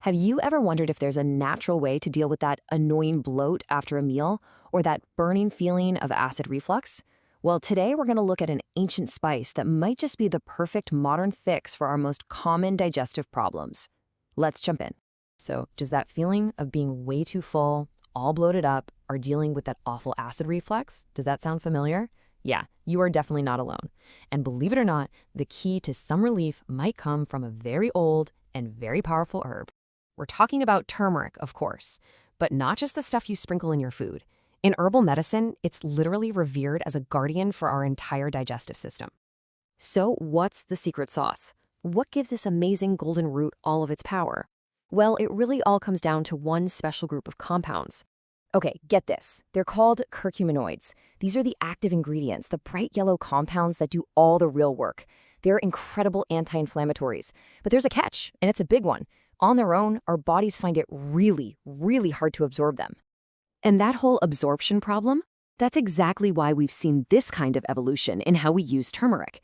Have you ever wondered if there's a natural way to deal with that annoying bloat after a meal or that burning feeling of acid reflux? Well, today we're going to look at an ancient spice that might just be the perfect modern fix for our most common digestive problems. Let's jump in. So, does that feeling of being way too full, all bloated up, or dealing with that awful acid reflux, does that sound familiar? Yeah, you are definitely not alone. And believe it or not, the key to some relief might come from a very old and very powerful herb. We're talking about turmeric, of course, but not just the stuff you sprinkle in your food. In herbal medicine, it's literally revered as a guardian for our entire digestive system. So what's the secret sauce? What gives this amazing golden root all of its power? Well, it really all comes down to one special group of compounds. Okay, get this. They're called curcuminoids. These are the active ingredients, the bright yellow compounds that do all the real work. They're incredible anti-inflammatories. But there's a catch, and it's a big one. On their own, our bodies find it really, really hard to absorb them. And that whole absorption problem, that's exactly why we've seen this kind of evolution in how we use turmeric.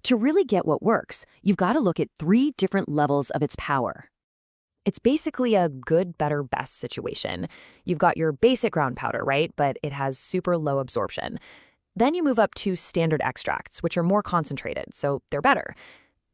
To really get what works, you've got to look at 3 different levels of its power. It's basically a good, better, best situation. You've got your basic ground powder, right? But it has super low absorption. Then you move up to standard extracts, which are more concentrated, so they're better.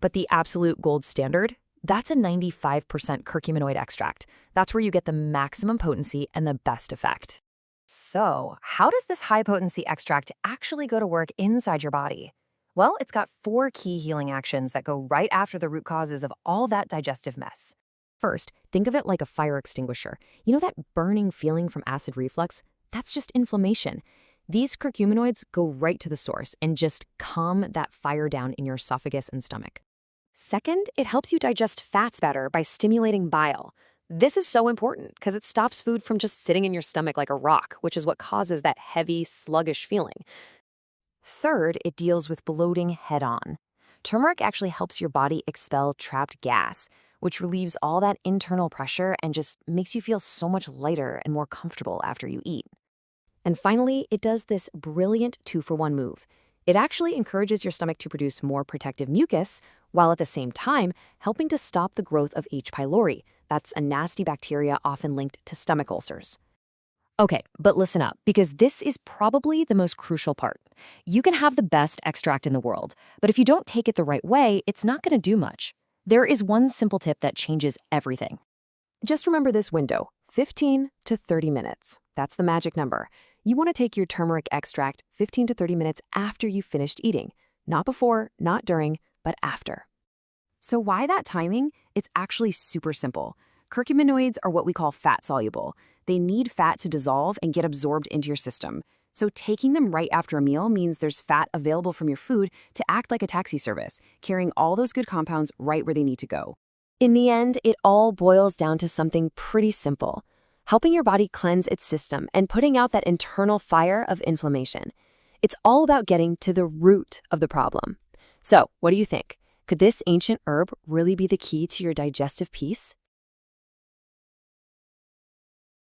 But the absolute gold standard, that's a 95% curcuminoid extract. That's where you get the maximum potency and the best effect. So, how does this high-potency extract actually go to work inside your body? Well, it's got 4 key healing actions that go right after the root causes of all that digestive mess. First, think of it like a fire extinguisher. You know that burning feeling from acid reflux? That's just inflammation. These curcuminoids go right to the source and just calm that fire down in your esophagus and stomach. Second, it helps you digest fats better by stimulating bile. This is so important because it stops food from just sitting in your stomach like a rock, which is what causes that heavy, sluggish feeling. Third, it deals with bloating head-on. Turmeric actually helps your body expel trapped gas, which relieves all that internal pressure and just makes you feel so much lighter and more comfortable after you eat. And finally, it does this brilliant 2-for-1 move. It actually encourages your stomach to produce more protective mucus, while at the same time helping to stop the growth of H. pylori. That's a nasty bacteria often linked to stomach ulcers. Okay, but listen up, because this is probably the most crucial part. You can have the best extract in the world, but if you don't take it the right way, it's not going to do much. There is one simple tip that changes everything. Just remember this window, 15 to 30 minutes. That's the magic number. You want to take your turmeric extract 15 to 30 minutes after you've finished eating. Not before, not during, but after. So why that timing? It's actually super simple. Curcuminoids are what we call fat-soluble. They need fat to dissolve and get absorbed into your system. So taking them right after a meal means there's fat available from your food to act like a taxi service, carrying all those good compounds right where they need to go. In the end, it all boils down to something pretty simple: helping your body cleanse its system and putting out that internal fire of inflammation. It's all about getting to the root of the problem. So, what do you think? Could this ancient herb really be the key to your digestive peace?